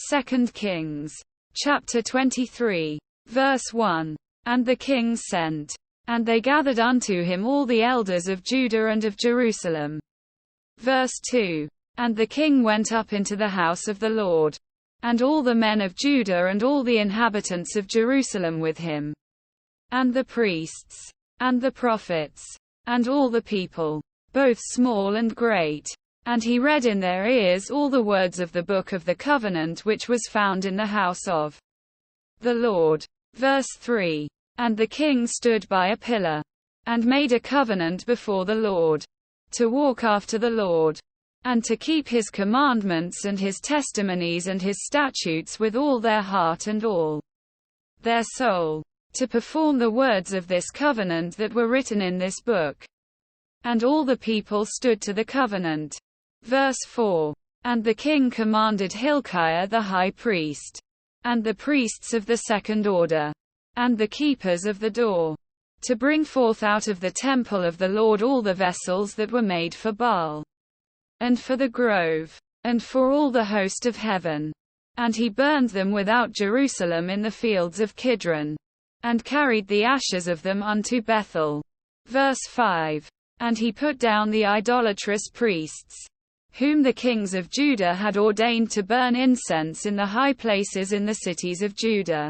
2 Kings. Chapter 23. Verse 1. And the king sent. And they gathered unto him all the elders of Judah and of Jerusalem. Verse 2. And the king went up into the house of the Lord. And all the men of Judah and all the inhabitants of Jerusalem with him. And the priests. And the prophets. And all the people. Both small and great. And he read in their ears all the words of the book of the covenant which was found in the house of the Lord. Verse 3. And the king stood by a pillar, and made a covenant before the Lord, to walk after the Lord, and to keep his commandments and his testimonies and his statutes with all their heart and all their soul, to perform the words of this covenant that were written in this book. And all the people stood to the covenant. Verse 4. And the king commanded Hilkiah the high priest, and the priests of the second order, and the keepers of the door, to bring forth out of the temple of the Lord all the vessels that were made for Baal, and for the grove, and for all the host of heaven. And he burned them without Jerusalem in the fields of Kidron, and carried the ashes of them unto Bethel. Verse 5. And he put down the idolatrous priests, whom the kings of Judah had ordained to burn incense in the high places in the cities of Judah,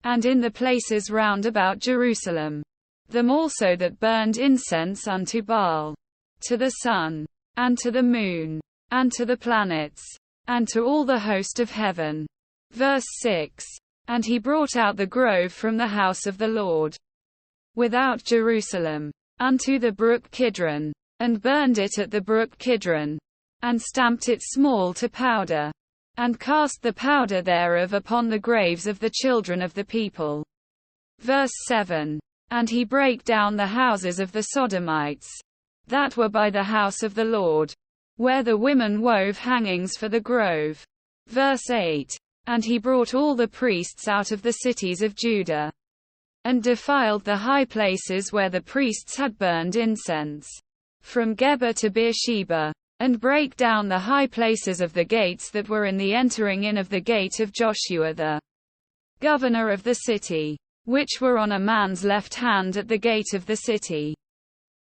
and in the places round about Jerusalem. Them also that burned incense unto Baal, to the sun, and to the moon, and to the planets, and to all the host of heaven. Verse 6. And he brought out the grove from the house of the Lord, without Jerusalem, unto the brook Kidron, and burned it at the brook Kidron, and stamped it small to powder, and cast the powder thereof upon the graves of the children of the people. Verse 7. And he brake down the houses of the Sodomites, that were by the house of the Lord, where the women wove hangings for the grove. Verse 8. And he brought all the priests out of the cities of Judah, and defiled the high places where the priests had burned incense, from Geba to Beersheba, and brake down the high places of the gates that were in the entering in of the gate of Joshua the governor of the city, which were on a man's left hand at the gate of the city.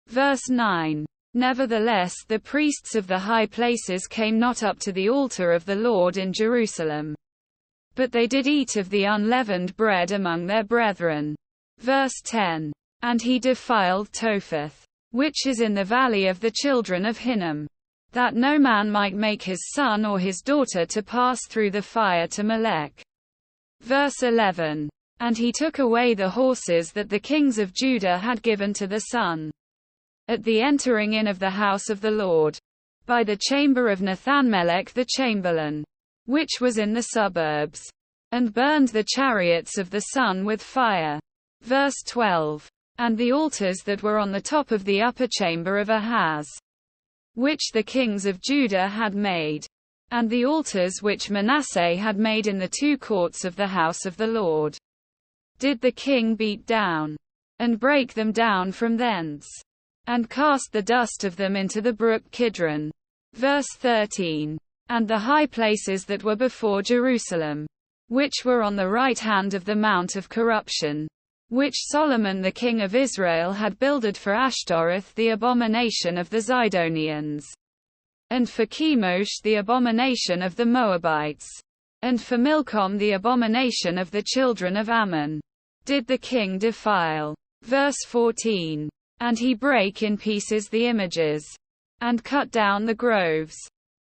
Verse 9. Nevertheless the priests of the high places came not up to the altar of the Lord in Jerusalem, but they did eat of the unleavened bread among their brethren. Verse 10. And he defiled Topheth, which is in the valley of the children of Hinnom, that no man might make his son or his daughter to pass through the fire to Molech. Verse 11. And he took away the horses that the kings of Judah had given to the sun, at the entering in of the house of the Lord, by the chamber of Nathanmelech the chamberlain, which was in the suburbs, and burned the chariots of the sun with fire. Verse 12. And the altars that were on the top of the upper chamber of Ahaz, which the kings of Judah had made, and the altars which Manasseh had made in the two courts of the house of the Lord, did the king beat down, and break them down from thence, and cast the dust of them into the brook Kidron. Verse 13. And the high places that were before Jerusalem, which were on the right hand of the mount of corruption, which Solomon the king of Israel had builded for Ashtoreth the abomination of the Zidonians, and for Chemosh the abomination of the Moabites, and for Milcom the abomination of the children of Ammon, did the king defile. Verse 14. And he brake in pieces the images, and cut down the groves,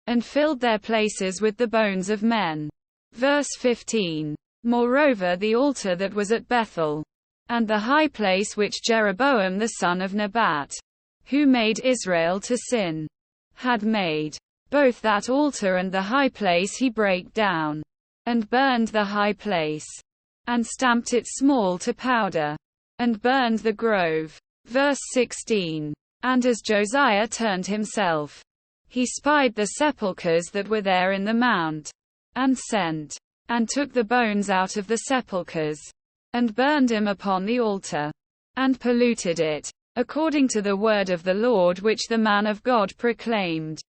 and filled their places with the bones of men. Verse 15. Moreover the altar that was at Bethel, and the high place which Jeroboam the son of Nebat, who made Israel to sin, had made, both that altar and the high place he brake down, and burned the high place, and stamped it small to powder, and burned the grove. Verse 16. And as Josiah turned himself, he spied the sepulchres that were there in the mount, and sent, and took the bones out of the sepulchres, and burned them upon the altar, and polluted it, according to the word of the Lord which the man of God proclaimed.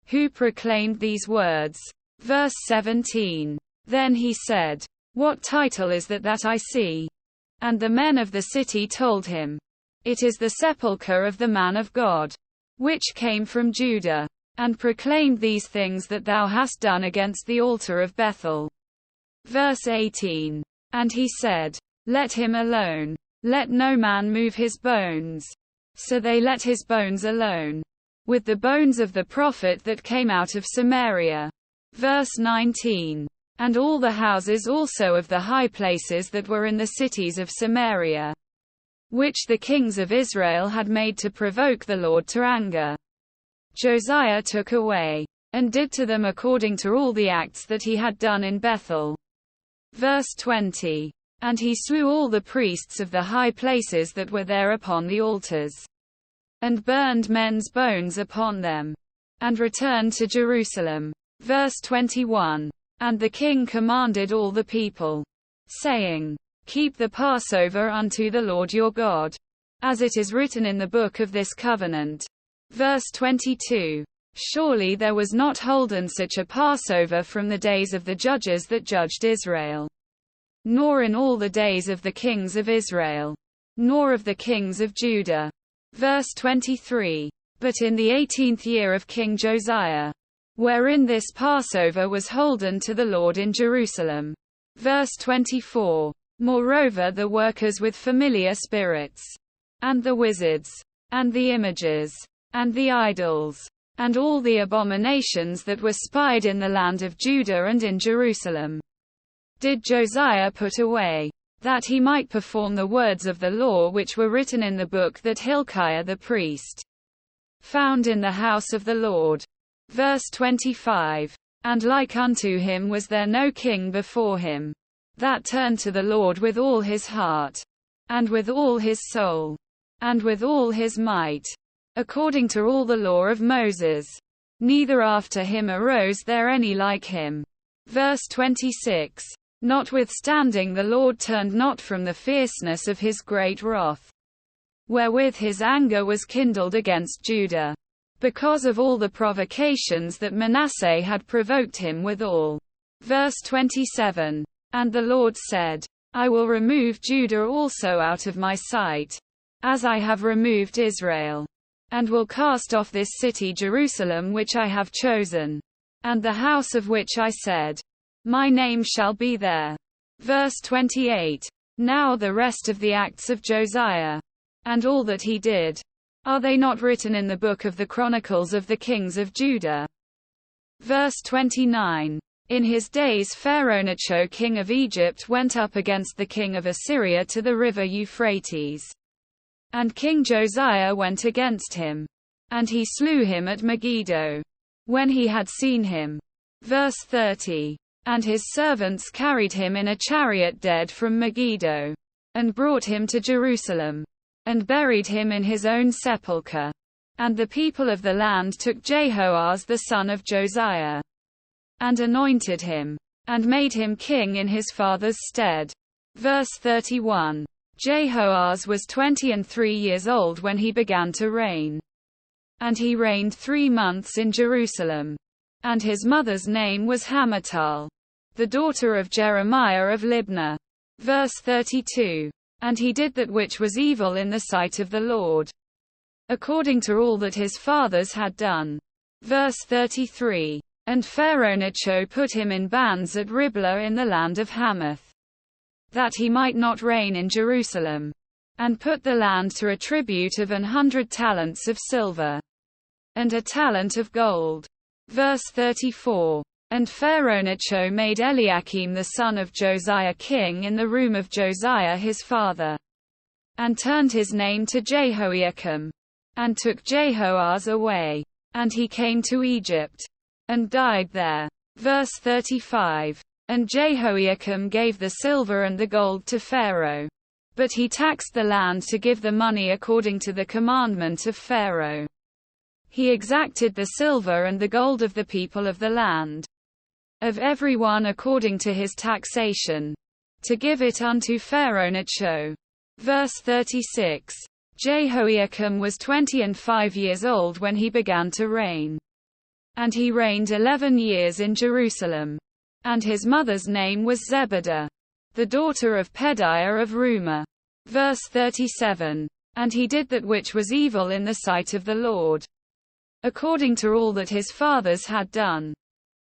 Who proclaimed these words? Verse 17. Then he said, "What title is that I see?" And the men of the city told him, "It is the sepulchre of the man of God, which came from Judah, and proclaimed these things that thou hast done against the altar of Bethel." Verse 18. And he said, "Let him alone. Let no man move his bones." So they let his bones alone, with the bones of the prophet that came out of Samaria. Verse 19. And all the houses also of the high places that were in the cities of Samaria, which the kings of Israel had made to provoke the Lord to anger, Josiah took away, and did to them according to all the acts that he had done in Bethel. Verse 20. And he slew all the priests of the high places that were there upon the altars, and burned men's bones upon them, and returned to Jerusalem. Verse 21. And the king commanded all the people, saying, "Keep the Passover unto the Lord your God, as it is written in the book of this covenant." Verse 22. Surely there was not holden such a Passover from the days of the judges that judged Israel, nor in all the days of the kings of Israel, nor of the kings of Judah. Verse 23. But in the 18th year of King Josiah, wherein this Passover was holden to the Lord in Jerusalem. Verse 24. Moreover the workers with familiar spirits, and the wizards, and the images, and the idols, and all the abominations that were spied in the land of Judah and in Jerusalem, did Josiah put away, that he might perform the words of the law which were written in the book that Hilkiah the priest found in the house of the Lord. Verse 25. And like unto him was there no king before him, that turned to the Lord with all his heart, and with all his soul, and with all his might, according to all the law of Moses. Neither after him arose there any like him. Verse 26. Notwithstanding the Lord turned not from the fierceness of his great wrath, wherewith his anger was kindled against Judah, because of all the provocations that Manasseh had provoked him withal. Verse 27. And the Lord said, I will remove Judah also out of my sight, as I have removed Israel, and will cast off this city Jerusalem which I have chosen, and the house of which I said, my name shall be there. Verse 28. Now the rest of the acts of Josiah, and all that he did, are they not written in the book of the Chronicles of the kings of Judah? Verse 29. In his days Pharaoh-Necho king of Egypt went up against the king of Assyria to the river Euphrates. And King Josiah went against him, and he slew him at Megiddo, when he had seen him. Verse 30. And his servants carried him in a chariot dead from Megiddo, and brought him to Jerusalem, and buried him in his own sepulchre. And the people of the land took Jehoahaz the son of Josiah, and anointed him, and made him king in his father's stead. Verse 31. Jehoahaz was 23 years old when he began to reign, and he reigned 3 months in Jerusalem. And his mother's name was Hamutal, the daughter of Jeremiah of Libnah. Verse 32. And he did that which was evil in the sight of the Lord, according to all that his fathers had done. Verse 33. And Pharaoh-Necho put him in bands at Riblah in the land of Hamath, that he might not reign in Jerusalem, and put the land to a tribute of 100 talents of silver, and a talent of gold. Verse 34. And Pharaoh-Necho made Eliakim the son of Josiah king in the room of Josiah his father, and turned his name to Jehoiakim, and took Jehoahaz away, and he came to Egypt, and died there. Verse 35. And Jehoiakim gave the silver and the gold to Pharaoh, but he taxed the land to give the money according to the commandment of Pharaoh. He exacted the silver and the gold of the people of the land, of every one according to his taxation, to give it unto Pharaoh-Necho. Verse 36. Jehoiakim was 25 years old when he began to reign, And he reigned 11 years in Jerusalem. And his mother's name was Zebidah, the daughter of Pedaiah of Rumah. Verse 37. And he did that which was evil in the sight of the Lord, according to all that his fathers had done.